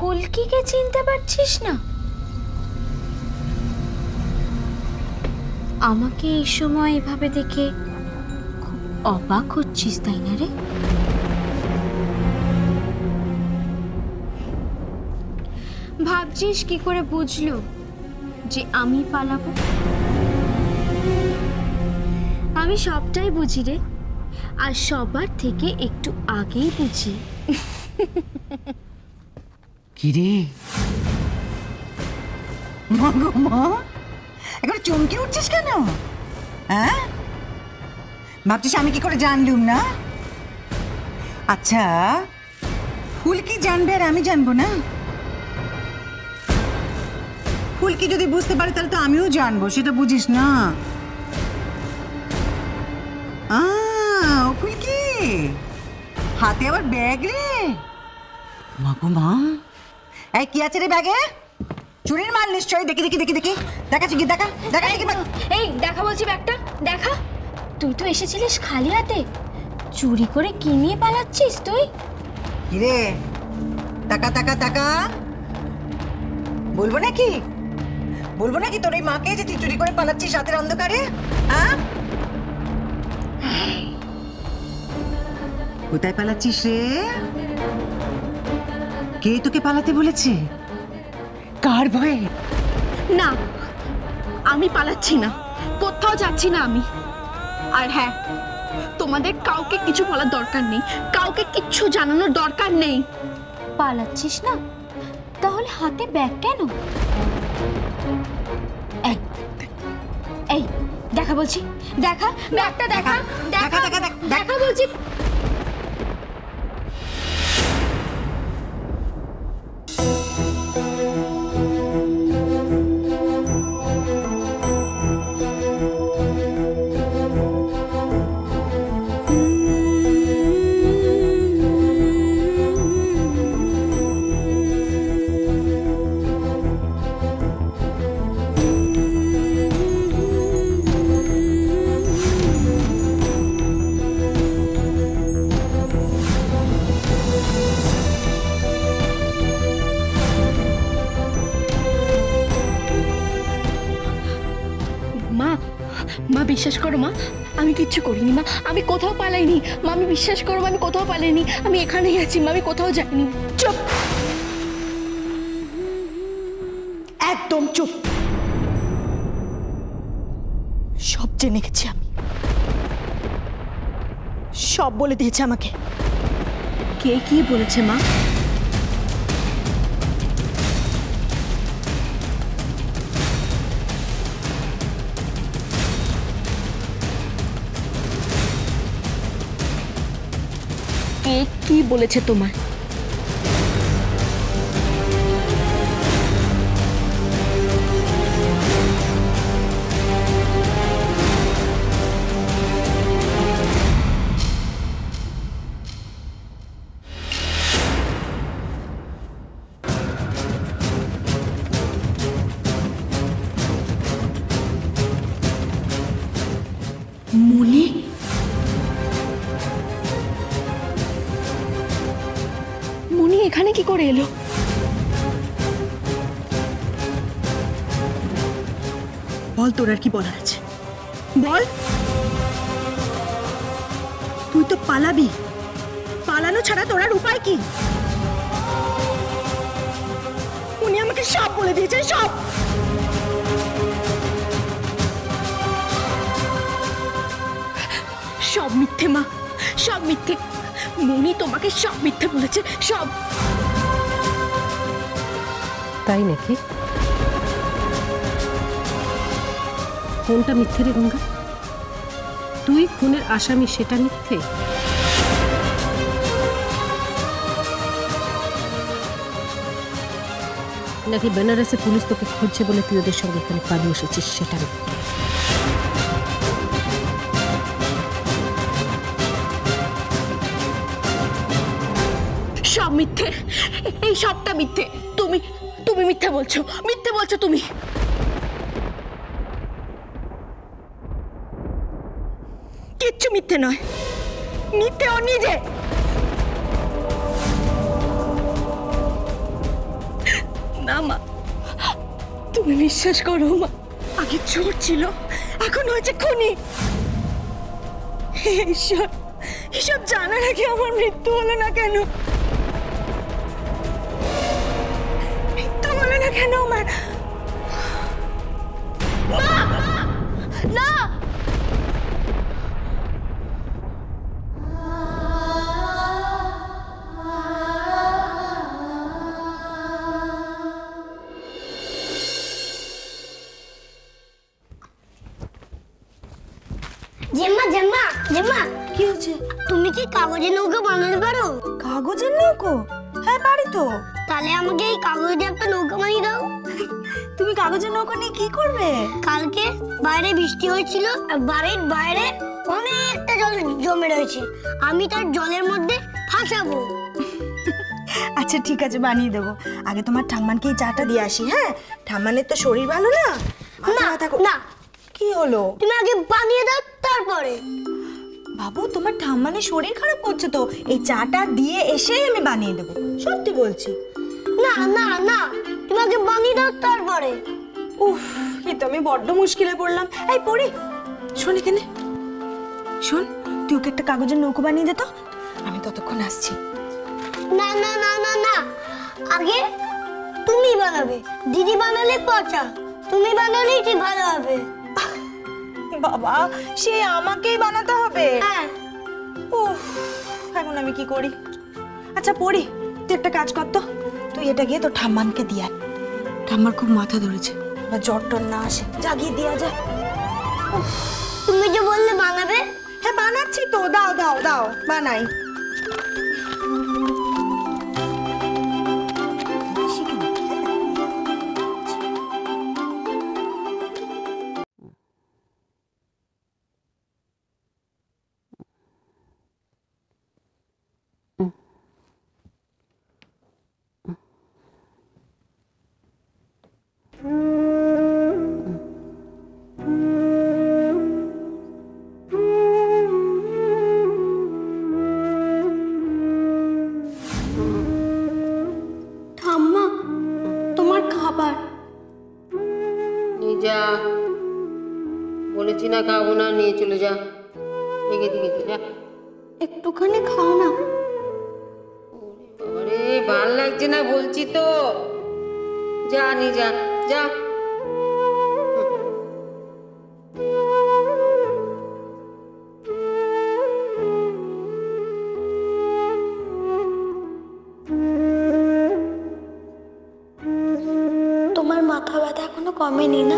ফুলকিকে চিনতে পারছিস না? আমাকে এই সময় এভাবে দেখে খুব অবাক হচ্ছিস তাই না রে? ভাবছিস কি করে বুঝলো যে আমি পালাবো? আমি সবটাই বুঝি রে, আর সবার থেকে একটু আগেই বুঝি। কিরে মা গো মা, এখন চমকে উঠছিস কেন? হ্যাঁ, ভাবছিস আমি কি করে জানলুম না? আচ্ছা, ফুলকি জানবে আর আমি জানবো না? ফুলকি যদি বুঝতে পারে তাহলে তো আমিও জানবো, সেটা বুঝিস না? ফুলকি হাতে আবার ব্যাগ রে। মা গো মা, এই কি আছে রে ব্যাগে? চুরির মাল নিশ্চয়ই। দেখি দেখি দেখি দেখি, দেখাচ্ছি কি? দেখা দেখা দেখি। এই দেখা বলছি ব্যাগটা দেখা। তুই তো এসেছিলিস খালি হাতে, চুরি করে কি নিয়ে পালাচ্ছিস তুই? কি রে, টাকা টাকা টাকা বলবো নাকি? বলবো নাকি তোর এই মাকে যে তুই চুরি করে পালাচ্ছিস রাতের অন্ধকারে? হ্যাঁ, কোথায় পালাচ্ছিস রে? কে তোকে পালাতে বলেছে? কার ভয়ে? না, আমি পালাচ্ছি না, কোথাও যাচ্ছি না আমি। আর হ্যাঁ, তোমাদের কাউকে কিছু বলার দরকার নেই, কাউকে কিচ্ছু জানানোর দরকার নেই। পালাচ্ছিস না তাহলে হাতে ব্যাগ কেন? এই দেখা বলছি, দেখা ব্যাগটা দেখা দেখা দেখা বলছি। মা বিশ্বাস করো মা, আমি কিচ্ছু করিনি মা, আমি কোথাও পালাইনি মা, আমি বিশ্বাস করো আমি কোথাও পালাইনি, আমি এখানেই আছি মা, আমি কোথাও যাইনি। চুপ, একদম চুপ। সব জেনে গেছি আমি, সব বলে দিয়েছে আমাকে। কে কি বলেছে মা? কে কি বলেছে তোমায়? মুনি? মুনি এখানে কি করে এলো? বল, তোর আর কি বলার আছে বল। তুই তো পালাবি, পালানো ছাড়া তোর আর উপায় কি? উনি আমাকে সব বলে দিয়েছে, সব। সব মিথ্যে মা, সব মিথ্যে। মুনি তোমাকে সব মিথ্যে বলেছে, সব। তাই নাকি? কোনটা মিথ্যে রে গঙ্গা? তুই খুনের আসামি সেটা মিথ্যে? নাকি বেনারসে পুলিশ তোকে খুঁজছে বলে তুই ওদের সঙ্গে এখানে পালিয়ে এসেছিস সেটা মিথ্যে? সব মিথ্যে, এই সবটা মিথ্যে। তুমি তুমি মিথ্যে বলছো, মিথ্যে বলছো তুমি। কিচ্ছু মিথ্যে নয়, মিথ্যে ও নিজে। না মা, তুমি বিশ্বাস করো মা, আগে চোর ছিল, এখন হয়েছে খুনি। হে ঈশ্বর, এসব জানার আগে আমার মৃত্যু হলো না কেন? মৃত্যু হলো না কেন আমার? না, জেম্মা জেম্মা জেম্মা, কি হয়েছে? তুমি কি কাগজের নৌকা বানাতে পারো? কাগজের নৌকো? হ্যাঁ পারি তো। তাহলে আমাকে এই কাগজের একটা নৌকা বানিয়ে দাও। তুমি কাগজের নৌকো নিয়ে কি করবে? কালকে বাইরে বৃষ্টি হয়েছিল আর বাড়ির বাইরে অনেকটা জল জমে রয়েছে, আমি তার জলের মধ্যে ফাঁসাবো। আচ্ছা ঠিক আছে, বানিয়ে দেবো। আগে তোমার ঠাম্মানকে এই চাটা দিয়ে আসি। হ্যাঁ, ঠাম্মানের তো শরীর ভালো না। না না, কি হলো? তুমি আগে বানিয়ে দাও তারপরে। বাবু, তোমার ঠাম্মানের শরীর খারাপ করছে তো, এই চাটা দিয়ে এসেই আমি বানিয়ে দেবো, সত্যি বলছি। না না না, তুমি আগে বানিয়ে দাও তারপরে। উফ, এই তো আমি বড্ড মুশকিলে পড়লাম। এই পড়ি, শোন এখানে শোন, তুই ওকে একটা কাগজের নৌকো বানিয়ে দে তো, আমি ততক্ষণ আসছি। না না না না না, আগে তুমি বানাবে, দিদি বানালে পচা, তুমি বানালেই ঠিক ভালো হবে। বাবা, সে আমাকেই বানাতে হবে? হ্যাঁ। উফ, এখন আমি কি করি? আচ্ছা পড়ি, তুই একটা কাজ কর তো, তুই এটা গিয়ে তোর ঠাম্মানকে দিয়ে আয়। ঠাম্মার খুব মাথা ধরেছে, বা জ্বর টর না আসে, জাগিয়ে দিয়া যা। তুমি যে বললে বানাবে। হ্যাঁ বানাচ্ছি তো, দাও দাও দাও, বানাই। ঠাম্মা, তোমার খাবার। নিয়ে যা, বলেছি না খাবো না, নিয়ে চলে যা। দিকে দিকে যা। একটুখানি খাও না। আরে ভাল লাগছে না বলছি তো, যা নিয়ে যা যা। তোমার মাথা ব্যথা এখনো কমেনি না?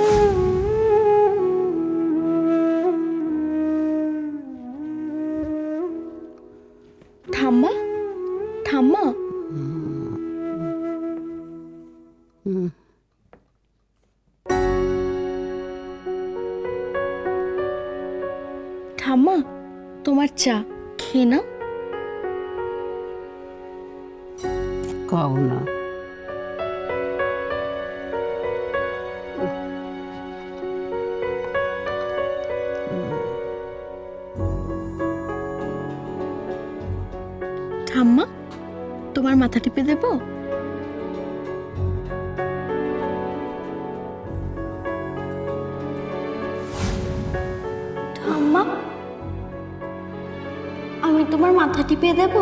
ঠাম্মা, ঠাম্মা, ঠাম্মা, তোমার চা খেয়ে নাও। খাও না। ঠাম্মা, তোমার মাথা টিপে দেবো? ঠাম্মা, আমি তোমার মাথা টিপে দেবো?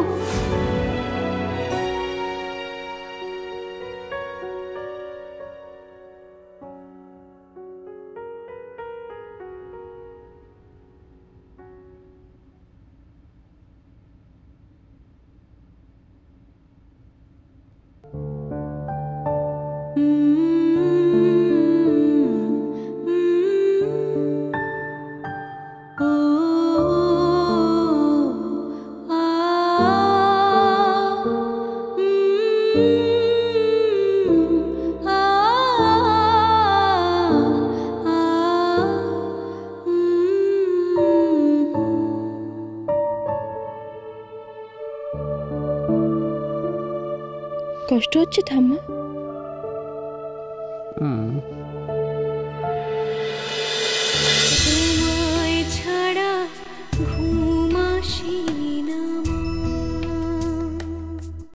কষ্ট হচ্ছে ঠাম্মা? হুম।